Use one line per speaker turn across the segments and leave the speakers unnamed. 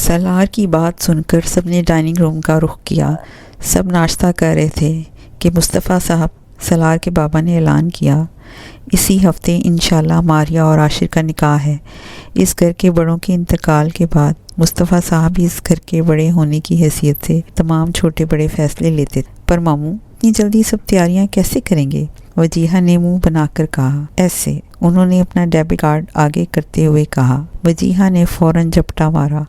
سالار کی بات سن کر سب نے ڈائننگ روم کا رخ کیا۔ سب ناشتہ کر رہے تھے کہ مصطفیٰ صاحب سالار کے بابا نے اعلان کیا، اسی ہفتے انشاءاللہ ماریہ اور عاشر کا نکاح ہے۔ اس گھر کے بڑوں کے انتقال کے بعد مصطفیٰ صاحب اس گھر کے بڑے ہونے کی حیثیت سے تمام چھوٹے بڑے فیصلے لیتے تھے۔ پر ماموں اتنی جلدی سب تیاریاں کیسے کریں گے؟ وجیہہ نے منہ بنا کر کہا۔ ایسے انہوں نے اپنا ڈیبٹ کارڈ آگے کرتے ہوئے کہا۔ وجیہہ نے فوراً جھپٹا مارا۔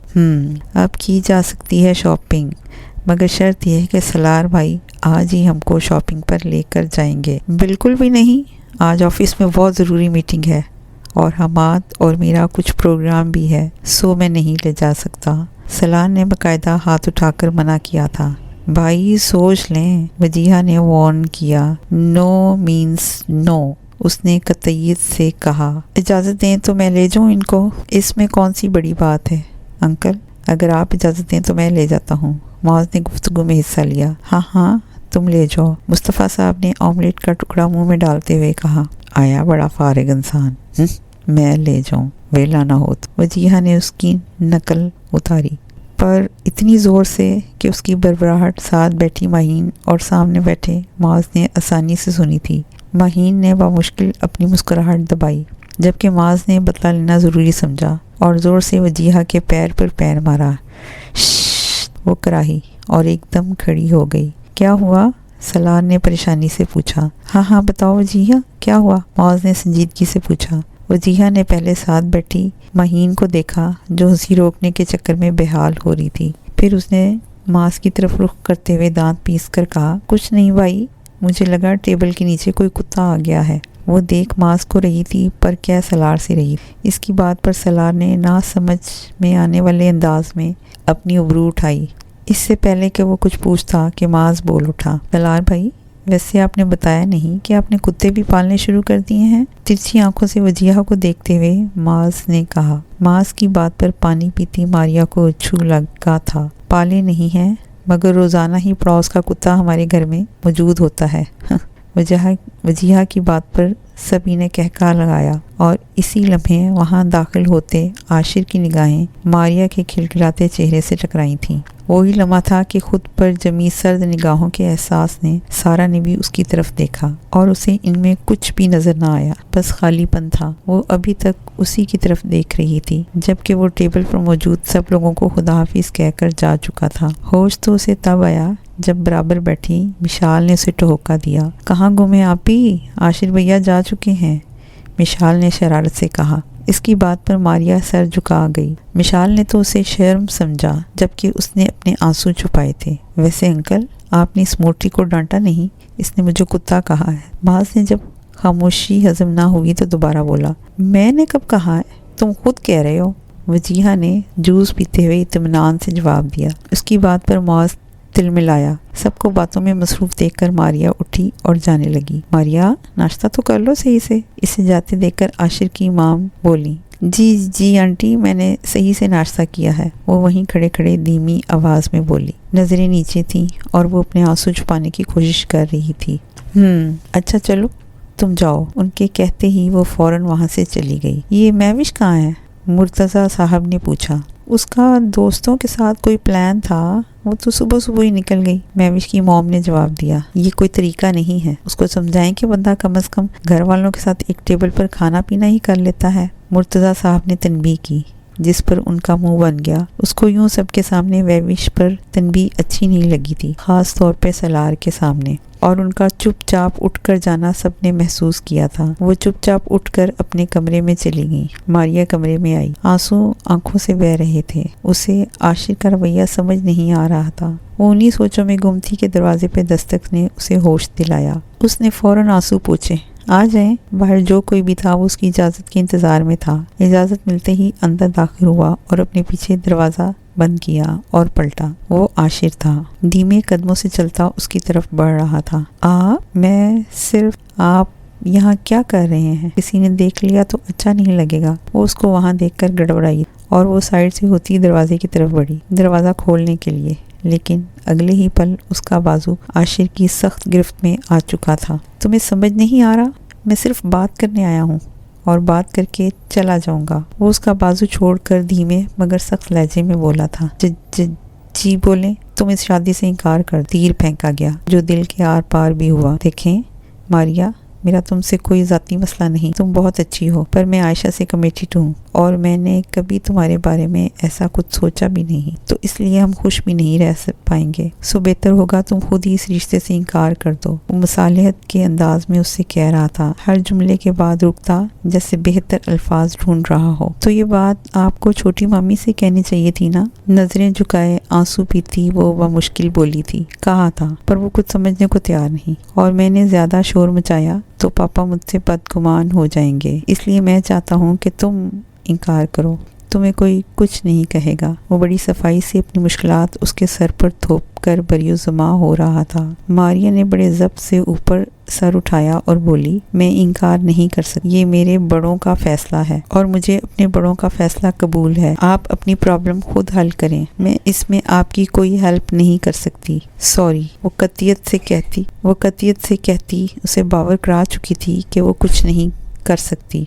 اب کی جا سکتی ہے شاپنگ، مگر شرط یہ ہے کہ سالار بھائی آج ہی ہم کو شاپنگ پر لے کر جائیں گے۔ بالکل بھی نہیں، آج آفس میں بہت ضروری میٹنگ ہے اور حماد اور میرا کچھ پروگرام بھی ہے، سو میں نہیں لے جا سکتا۔ سالار نے باقاعدہ ہاتھ اٹھا کر منع کیا تھا۔ بھائی سوچ لیں، وجیہہ نے وارن کیا۔ نو مینس نو، اس نے قطعیت سے کہا۔ اجازت دیں تو میں لے جاؤں ان کو، اس میں کون سی بڑی بات ہے؟ انکل اگر آپ اجازت دیں تو میں لے جاتا ہوں۔ معاذ نے گفتگو میں حصہ لیا۔ ہاں تم لے جاؤ، مصطفیٰ صاحب نے آملیٹ کا ٹکڑا منہ میں ڈالتے ہوئے کہا۔ آیا بڑا فارغ انسان، میں لے جاؤں، ویلا نہ ہو تو۔ وجیہہ نے اس کی نقل اتاری، پر اتنی زور سے کہ اس کی بھربھراہٹ ساتھ بیٹھی ماہین اور سامنے بیٹھے معاذ نے آسانی سے سنی تھی۔ ماہین نے بمشکل اپنی مسکراہٹ دبائی، جبکہ معاذ نے بدلہ لینا ضروری سمجھا اور زور سے وجیہہ کے پیر پر پیر مارا۔ وہ کراہی اور ایک دم کھڑی ہو گئی۔ کیا ہوا؟ سالار نے پریشانی سے پوچھا۔ ہاں بتاؤ وجیہہ، کیا ہوا؟ معاذ نے سنجیدگی سے پوچھا۔ وجیہہ نے پہلے ساتھ بیٹھی ماہین کو دیکھا جو ہنسی روکنے کے چکر میں بحال ہو رہی تھی، پھر اس نے معاذ کی طرف رخ کرتے ہوئے دانت پیس کر کہا، کچھ نہیں بھائی، مجھے لگا ٹیبل کے نیچے کوئی کتا آ گیا ہے۔ وہ دیکھ معاذ کو رہی تھی پر کیا سالار سے رہی۔ اس کی بات پر سالار نے نہ سمجھ میں آنے والے انداز میں اپنی ابرو اٹھائی۔ اس سے پہلے کہ وہ کچھ پوچھتا کہ معاذ بول اٹھا، سالار بھائی ویسے آپ نے بتایا نہیں کہ آپ نے کتے بھی پالنے شروع کر دیے ہیں؟ ترچھی آنکھوں سے وجیہہ کو دیکھتے ہوئے معاذ نے کہا۔ معاذ کی بات پر پانی پیتی ماریہ کو چھو لگا تھا۔ پالے نہیں ہیں، مگر روزانہ ہی پڑوس کا کتا ہمارے گھر میں موجود ہوتا ہے۔ وجیہہ کی بات پر سبھی نے کہکا لگایا اور اسی لمحے وہاں داخل ہوتے عاشر کی نگاہیں ماریہ کے کھلکھلاتے چہرے سے ٹکرائی تھیں۔ وہی لمحہ تھا کہ خود پر جمی سرد نگاہوں کے احساس نے سارا نے بھی اس کی طرف دیکھا اور اسے ان میں کچھ بھی نظر نہ آیا، بس خالی پن تھا۔ وہ ابھی تک اسی کی طرف دیکھ رہی تھی جبکہ وہ ٹیبل پر موجود سب لوگوں کو خدا حافظ کہہ کر جا چکا تھا۔ ہوش تو اسے تب آیا جب برابر بیٹھی مشال نے اسے ٹھوکا دیا۔ کہاں گم ہیں آپ ہی؟ عاشر بھیا جا چکے ہیں، مشال نے شرارت سے کہا۔ اس کی بات پر ماریہ سر جھکا گئی۔ مشال نے تو اسے شرم سمجھا جبکہ اس نے اپنے آنسو چھپائے تھے۔ ویسے انکل آپ نے اس موٹی کو ڈانٹا نہیں، اس نے مجھے کتا کہا ہے۔ معاذ نے جب خاموشی ہضم نہ ہوئی تو دوبارہ بولا، میں نے کب کہا ہے؟ تم خود کہہ رہے ہو۔ وجیہہ نے جوس پیتے ہوئے اطمینان سے جواب دیا۔ اس کی بات پر معاذ دل ملایا۔ سب کو باتوں میں مصروف دیکھ کر ماریہ اٹھی اور جانے لگی۔ ماریہ ناشتہ تو کر لو صحیح سے۔ اسے جاتے دیکھ کر عاشر کی ماں بولی، جی آنٹی میں نے صحیح سے ناشتہ کیا ہے۔ وہ وہیں کھڑے کھڑے دھیمی آواز میں بولی، نظریں نیچے تھیں اور وہ اپنے آنسو چھپانے کی کوشش کر رہی تھی۔ اچھا چلو تم جاؤ، ان کے کہتے ہی وہ فوراً وہاں سے چلی گئی۔ یہ مہوش کہاں ہے؟ مرتضیٰ صاحب نے پوچھا۔ اس کا دوستوں کے ساتھ کوئی پلان تھا، وہ تو صبح ہی نکل گئی، مہوش کی موم نے جواب دیا۔ یہ کوئی طریقہ نہیں ہے، اس کو سمجھائیں کہ بندہ کم از کم گھر والوں کے ساتھ ایک ٹیبل پر کھانا پینا ہی کر لیتا ہے۔ مرتضیٰ صاحب نے تنبیہ کی، جس پر ان کا منہ بن گیا۔ اس کو یوں سب کے سامنے مہوش پر تنبیہ اچھی نہیں لگی تھی، خاص طور پہ سالار کے سامنے، اور ان کا چپ چاپ اٹھ کر جانا سب نے محسوس کیا تھا۔ وہ چپ چاپ اٹھ کر اپنے کمرے میں چلی گئی۔ ماریہ کمرے میں آئی، آنسو آنکھوں سے بہہ رہے تھے۔ اسے عاشر کا رویہ سمجھ نہیں آ رہا تھا۔ وہ انہی سوچوں میں گم تھی کہ دروازے پہ دستک نے اسے ہوش دلایا۔ اس نے فوراً آنسو پوچھے، آ جائیں۔ باہر جو کوئی بھی تھا وہ اس کی اجازت کے انتظار میں تھا۔ اجازت ملتے ہی اندر داخل ہوا اور اپنے پیچھے دروازہ بند کیا اور پلٹا۔ وہ عاشر تھا، دھیمے قدموں سے چلتا اس کی طرف بڑھ رہا تھا۔ میں صرف آپ یہاں کیا کر رہے ہیں؟ کسی نے دیکھ لیا تو اچھا نہیں لگے گا۔ وہ اس کو وہاں دیکھ کر گڑبڑائی اور وہ سائڈ سے ہوتی دروازے کی طرف بڑھی، دروازہ کھولنے کے لیے، لیکن اگلے ہی پل اس کا بازو عاشر کی سخت گرفت میں آ چکا تھا۔ تمہیں سمجھ نہیں آ رہا؟ میں صرف بات کرنے آیا ہوں، اور بات کر کے چلا جاؤں گا۔ وہ اس کا بازو چھوڑ کر دھیمے مگر سخت لہجے میں بولا تھا، جی بولیں، تم اس شادی سے انکار کر۔ تیر پھینکا گیا جو دل کے آر پار بھی ہوا۔ دیکھیں ماریا، میرا تم سے کوئی ذاتی مسئلہ نہیں، تم بہت اچھی ہو، پر میں عائشہ سے کمیٹڈ ہوں اور میں نے کبھی تمہارے بارے میں ایسا کچھ سوچا بھی نہیں، تو اس لیے ہم خوش بھی نہیں رہ پائیں گے۔ سو بہتر ہوگا تم خود ہی اس رشتے سے انکار کر دو۔ وہ مصالحت کے انداز میں اس سے کہہ رہا تھا، ہر جملے کے بعد رکتا جیسے بہتر الفاظ ڈھونڈ رہا ہو۔ تو یہ بات آپ کو چھوٹی مامی سے کہنی چاہیے تھی نا؟ نظریں جھکائے آنسو پیتی وہ بمشکل بولی تھی۔ کہا تھا، پر وہ کچھ سمجھنے کو تیار نہیں، اور میں نے زیادہ شور مچایا تو پاپا مجھ سے بدگمان ہو جائیں گے، اس لیے میں چاہتا ہوں کہ تم انکار کرو، تمہیں کوئی کچھ نہیں کہے گا۔ وہ بڑی صفائی سے اپنی مشکلات اس کے سر پر تھوپ کر بریو زما ہو رہا تھا۔ ماریا نے بڑے ضبط سے اوپر سر اٹھایا اور بولی، میں انکار نہیں کر سکتی، یہ میرے بڑوں کا فیصلہ ہے اور مجھے اپنے بڑوں کا فیصلہ قبول ہے۔ آپ اپنی پرابلم خود حل کریں، میں اس میں آپ کی کوئی ہیلپ نہیں کر سکتی۔ سوری، وہ قطعیت سے کہتی اسے باور کرا چکی تھی کہ وہ کچھ نہیں کر سکتی۔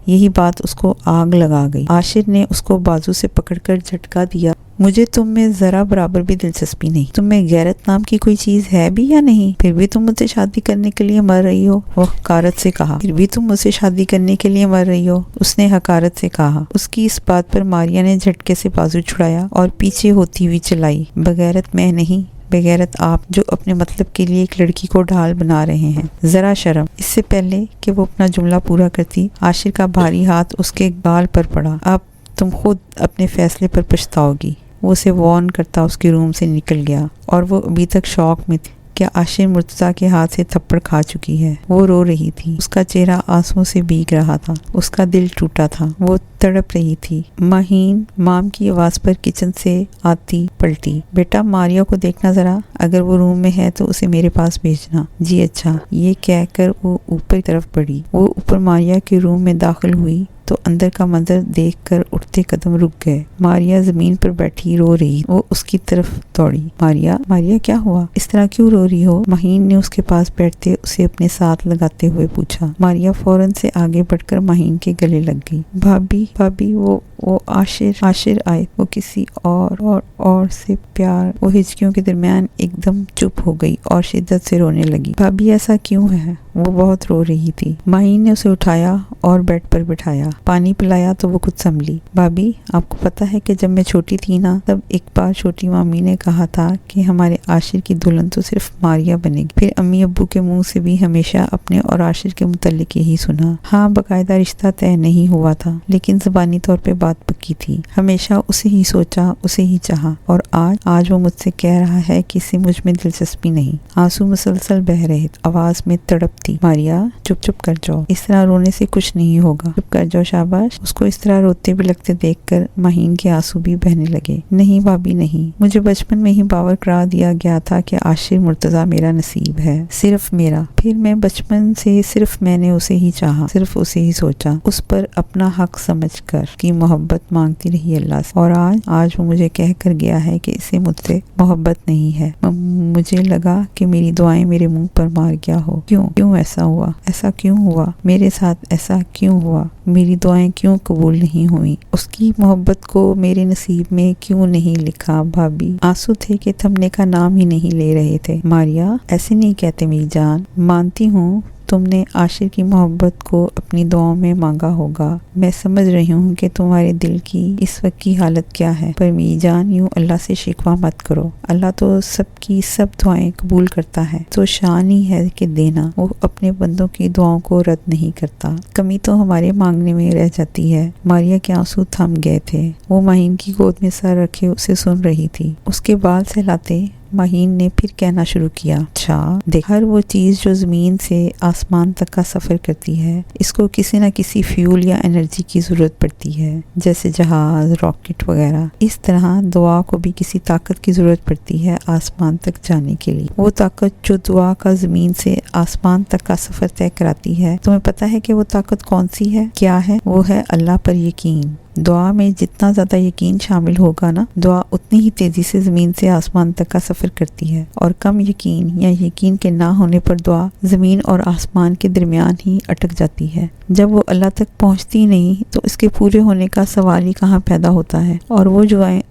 یہی بات اس کو آگ لگا گئی۔ عاشر نے اس کو بازو سے پکڑ کر جھٹکا دیا، مجھے تم میں ذرا برابر بھی دلچسپی نہیں، تم میں غیرت نام کی کوئی چیز ہے بھی یا نہیں؟ پھر بھی تم مجھ سے شادی کرنے کے لیے مر رہی ہو؟ وہ حقارت سے کہا۔ پھر بھی تم مجھ سے شادی کرنے کے لیے مر رہی ہو؟ اس نے حقارت سے کہا۔ اس کی اس بات پر ماریا نے جھٹکے سے بازو چھڑایا اور پیچھے ہوتی ہوئی چلائی، بغیرت میں نہیں، بغیرت آپ جو اپنے مطلب کے لیے ایک لڑکی کو ڈھال بنا رہے ہیں، ذرا شرم۔ اس سے پہلے کہ وہ اپنا جملہ پورا کرتی، عاشر کا بھاری ہاتھ اس کے گال پر پڑا۔ اب تم خود اپنے فیصلے پر پچھتاؤ گی۔ وہ اسے وارن کرتا اس کے روم سے نکل گیا اور وہ ابھی تک شوق میں تھی کہ عاشر مرتضیٰ کے ہاتھ سے تھپڑ کھا چکی ہے۔ وہ رو رہی تھی، اس کا چہرہ آنسوؤں سے بھیگ رہا تھا، اس کا دل ٹوٹا تھا، وہ تڑپ رہی تھی۔ مہین مام کی آواز پر کچن سے آتی پلٹی، بیٹا ماریا کو دیکھنا ذرا، اگر وہ روم میں ہے تو اسے میرے پاس بھیجنا۔ جی اچھا، یہ کہہ کر وہ اوپر طرف بڑھی۔ وہ اوپر ماریا کے روم میں داخل ہوئی تو اندر کا منظر دیکھ کر اٹھتے قدم رک گئے۔ ماریا زمین پر بیٹھی رو رہی، وہ اس کی طرف دوڑی۔ ماریا کیا ہوا؟ اس طرح کیوں رو رہی ہو؟ مہین نے اس کے پاس بیٹھتے اسے اپنے ساتھ لگاتے ہوئے پوچھا۔ ماریا فوراً سے آگے بڑھ کر مہین کے گلے لگ گئی۔ بھابی وہ عاشر آئے، وہ کسی اور سے پیار۔ وہ ہچکیوں کے درمیان ایک دم چپ ہو گئی اور شدت سے رونے لگی۔ بھابی ایسا کیوں ہے؟ وہ بہت رو رہی تھی۔ مہین نے اسے اٹھایا اور بیڈ پر بٹھایا، پانی پلایا تو وہ کچھ سنبھلی۔ بھابی، آپ کو پتا ہے کہ جب میں چھوٹی تھی نا، تب ایک بار چھوٹی مامی نے کہا تھا کہ ہمارے عاشر کی دلہن تو صرف ماریا بنے گی۔ پھر امی ابو کے منہ سے بھی ہمیشہ اپنے اور عاشر کے متعلق یہی سنا۔ ہاں، باقاعدہ رشتہ طے نہیں ہوا تھا، لیکن زبانی طور پہ بات پکی تھی۔ ہمیشہ اسے ہی سوچا، اسے ہی چاہا، اور آج وہ مجھ سے کہہ رہا ہے کہ اسے مجھ میں دلچسپی نہیں۔ آنسو مسلسل بہہ رہے، آواز میں تڑپ تھی۔ ماریا، چپ کر جاؤ، اس طرح رونے سے کچھ نہیں ہوگا، چپ کر جاؤ، شاباش۔ اس کو اس طرح روتے بھی لگتے دیکھ کر مہین کے آنسو بھی بہنے لگے۔ نہیں بھابی نہیں، مجھے بچپن میں ہی باور کرا دیا گیا تھا کہ عاشر مرتضیٰ میرا نصیب ہے، صرف میرا۔ پھر میں بچپن سے صرف میں نے اسے ہی چاہا، صرف اسے ہی سوچا، اس پر اپنا حق سمجھ کر کی محبت مانگتی رہی اللہ سے، اور آج وہ مجھے کہہ کر گیا ہے کہ اسے مجھ سے محبت نہیں ہے۔ مجھے لگا کہ میری دعائیں میرے منہ پر مار گیا ہو۔ کیوں ایسا کیوں ہوا میرے ساتھ؟ ایسا کیوں ہوا؟ میری دعائیں کیوں قبول نہیں ہوئی؟ اس کی محبت کو میرے نصیب میں کیوں نہیں لکھا؟ بھابی، آنسو تھے کہ تھمنے کا نام ہی نہیں لے رہے تھے۔ ماریا، ایسے نہیں کہتے میری جان، مانتی ہوں تم نے عاشر کی محبت کو اپنی دعاؤں میں مانگا ہوگا، میں سمجھ رہی ہوں کہ تمہارے دل کی اس وقت کی حالت کیا ہے، پر میری جان یوں اللہ سے شکوہ مت کرو، اللہ تو سب کی سب دعائیں قبول کرتا ہے، تو شان ہی ہے کہ دینا، وہ اپنے بندوں کی دعاؤں کو رد نہیں کرتا، کمی تو ہمارے مانگنے میں رہ جاتی ہے۔ ماریا کے آنسو تھم گئے تھے، وہ مہین کی گود میں سر رکھے اسے سن رہی تھی۔ اس کے بال سہلاتے مہین نے پھر کہنا شروع کیا، اچھا دیکھ، ہر وہ چیز جو زمین سے آسمان تک کا سفر کرتی ہے، اس کو کسی نہ کسی فیول یا انرجی کی ضرورت پڑتی ہے، جیسے جہاز، راکٹ وغیرہ۔ اس طرح دعا کو بھی کسی طاقت کی ضرورت پڑتی ہے آسمان تک جانے کے لیے۔ وہ طاقت جو دعا کا زمین سے آسمان تک کا سفر طے کراتی ہے، تمہیں پتہ ہے کہ وہ طاقت کون سی ہے؟ کیا ہے؟ وہ ہے اللہ پر یقین۔ دعا میں جتنا زیادہ یقین شامل ہوگا نا، دعا اتنی ہی تیزی سے زمین سے آسمان تک کا سفر کرتی ہے، اور کم یقین یا یقین کے نہ ہونے پر دعا زمین اور آسمان کے درمیان ہی اٹک جاتی ہے۔ جب وہ اللہ تک پہنچتی نہیں تو اس کے پورے ہونے کا سوال ہی کہاں پیدا ہوتا ہے، اور وہ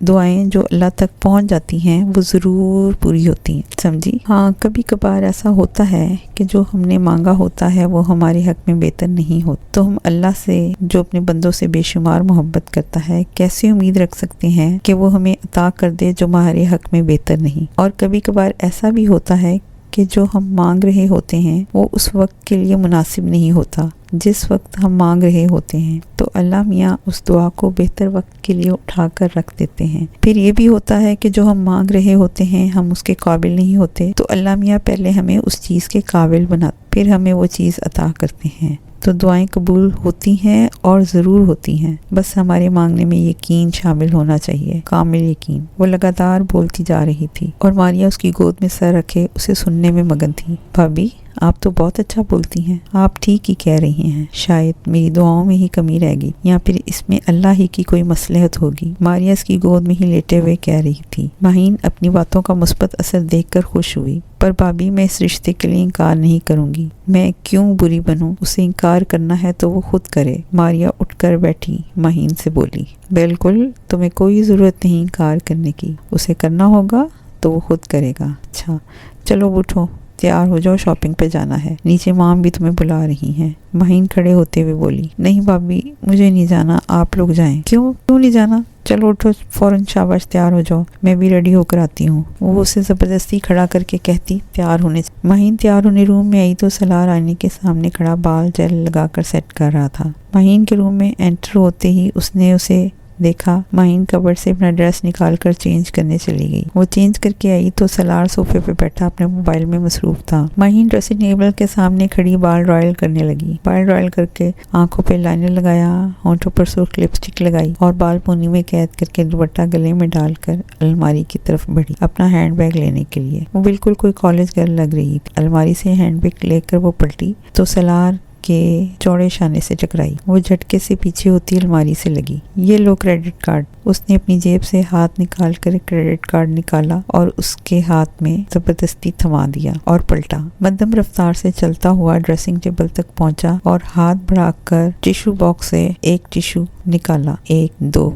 دعائیں جو اللہ تک پہنچ جاتی ہیں وہ ضرور پوری ہوتی ہیں، سمجھی؟ ہاں، کبھی کبھار ایسا ہوتا ہے کہ جو ہم نے مانگا ہوتا ہے وہ ہمارے حق میں بہتر نہیں ہوتا، تو ہم اللہ سے جو اپنے بندوں سے بے شمار محبت کرتا ہے کیسے امید رکھ سکتے ہیں کہ وہ ہمیں عطا کر دے جو ہمارے حق میں بہتر نہیں۔ اور کبھی کبھار ایسا بھی ہوتا ہے کہ جو ہم مانگ رہے ہوتے ہیں وہ اس وقت کے لیے مناسب نہیں ہوتا جس وقت ہم مانگ رہے ہوتے ہیں، تو اللہ میاں اس دعا کو بہتر وقت کے لیے اٹھا کر رکھ دیتے ہیں۔ پھر یہ بھی ہوتا ہے کہ جو ہم مانگ رہے ہوتے ہیں ہم اس کے قابل نہیں ہوتے، تو اللہ میاں پہلے ہمیں اس چیز کے قابل بناتے، پھر ہمیں وہ چیز عطا کرتے ہیں۔ تو دعائیں قبول ہوتی ہیں اور ضرور ہوتی ہیں، بس ہمارے مانگنے میں یقین شامل ہونا چاہیے، کامل یقین۔ وہ لگاتار بولتی جا رہی تھی اور ماریا اس کی گود میں سر رکھے اسے سننے میں مگن تھی۔ بھابی، آپ تو بہت اچھا بولتی ہیں، آپ ٹھیک ہی کہہ رہی ہیں، شاید میری دعاؤں میں ہی کمی رہ گئی یا پھر اس میں اللہ ہی کی کوئی مصلحت ہوگی، ماریا اس کی گود میں ہی لیٹے ہوئے کہہ رہی تھی۔ مہین اپنی باتوں کا مثبت اثر دیکھ کر خوش ہوئی۔ پر بھابی، میں اس رشتے کے لیے انکار نہیں کروں گی، میں کیوں بری بنوں، اسے انکار کرنا ہے تو وہ خود کرے۔ ماریا اٹھ کر بیٹھی مہین سے بولی، بالکل، تمہیں کوئی ضرورت نہیں انکار کرنے کی، اسے کرنا ہوگا تو وہ خود کرے گا۔ اچھا چلو اٹھو، تیار ہو جاؤ، شاپنگ پہ جانا ہے، نیچے مام بھی تمہیں بلا رہی ہیں۔ مہین کھڑے ہوتے ہوئے بولی، نہیں بھابی، مجھے نہیں جانا، آپ لوگ جائیں۔ کیوں نہیں جانا؟ چلو اٹھو، فوراً شاباش تیار ہو جاؤ، میں بھی ریڈی ہو کر آتی ہوں۔ وہ اسے زبردستی کھڑا کر کے کہتی، تیار ہونے سے۔ مہین تیار ہونے روم میں آئی تو سلار آئینے کے سامنے کھڑا بال جیل لگا کر سیٹ کر رہا تھا۔ مہین کے روم میں انٹر ہوتے ہی اس نے اسے دیکھا۔ مہین کبرڈ سے اپنا ڈریس نکال کر چینج کرنے چلی گئی۔ وہ چینج کر کے آئی تو سلار صوفے پہ بیٹھا اپنے موبائل میں مصروف تھا۔ مہین ڈریسنگ ٹیبل کے سامنے کھڑی بال رائل کرنے لگی۔ بال رائل کر کے آنکھوں پہ لائنر لگایا، ہونٹوں پر سرخ لپسٹک لگائی اور بال پونی میں قید کر کے دوپٹہ گلے میں ڈال کر الماری کی طرف بڑھی اپنا ہینڈ بیگ لینے کے لیے۔ وہ بالکل کوئی کالج گرل لگ رہی تھی۔ الماری سے ہینڈ بیگ لے کر وہ پلٹی تو سلار کے چوڑے شانے سے ٹکرائی۔ وہ جھٹکے سے پیچھے ہوتی الماری سے لگی۔ یہ لو کریڈٹ کارڈ۔ اس نے اپنی جیب سے ہاتھ نکال کر کریڈٹ کارڈ نکالا اور اس کے ہاتھ میں زبردستی تھما دیا اور پلٹا۔ مدھم رفتار سے چلتا ہوا ڈریسنگ ٹیبل تک پہنچا اور ہاتھ بڑھا کر ٹیشو باکس سے ایک ٹیشو نکالا۔ 1 2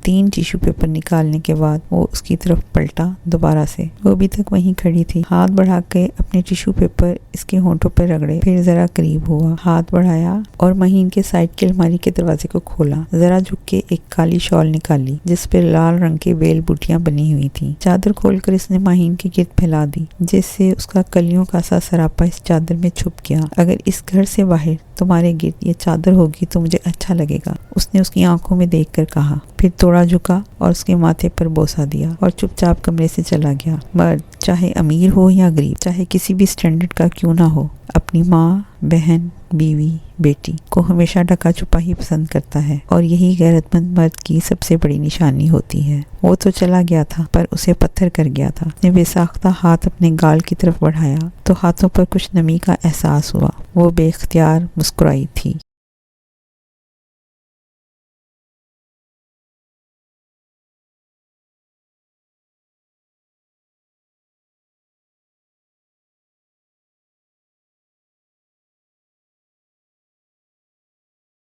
3 ٹیشو پیپر نکالنے کے بعد وہ اس کی طرف پلٹا دوبارہ سے۔ وہ ابھی تک وہیں کھڑی تھی۔ ہاتھ بڑھا کے اپنے ٹیشو پیپر اس کے ہونٹوں پر رگڑے، پھر ذرا قریب ہوا، ہاتھ بڑھایا اور مہین کے سائڈ کے الماری کے دروازے کو کھولا۔ ذرا جھک کے ایک کالی شال نکالی جس پہ لال رنگ کے بیل بوٹیاں بنی ہوئی تھیں۔ چادر کھول کر اس نے مہین کے گرد پھیلا دی جس سے اس کا کلیوں کا سا سراپا اس چادر میں چھپ گیا۔ اگر اس گھر سے باہر تمہارے گرد یہ چادر ہوگی تو مجھے اچھا لگے گا، اس نے اس کی آنکھوں میں دیکھ کر کہا، پھر توڑا جھکا اور اس کے ماتھے پر بوسہ دیا اور چپ چاپ کمرے سے چلا گیا۔ مرد چاہے امیر ہو یا غریب، چاہے کسی بھی سٹینڈرڈ کا کیوں نہ ہو، اپنی ماں، بہن، بیوی، بیٹی کو ہمیشہ ڈھکا چھپا ہی پسند کرتا ہے، اور یہی غیرت مند مرد کی سب سے بڑی نشانی ہوتی ہے۔ وہ تو چلا گیا تھا پر اسے پتھر کر گیا تھا۔ اس نے بے ساختہ ہاتھ اپنے گال کی طرف بڑھایا تو ہاتھوں پر کچھ نمی کا احساس ہوا۔ وہ بے اختیار مسکرائی تھی۔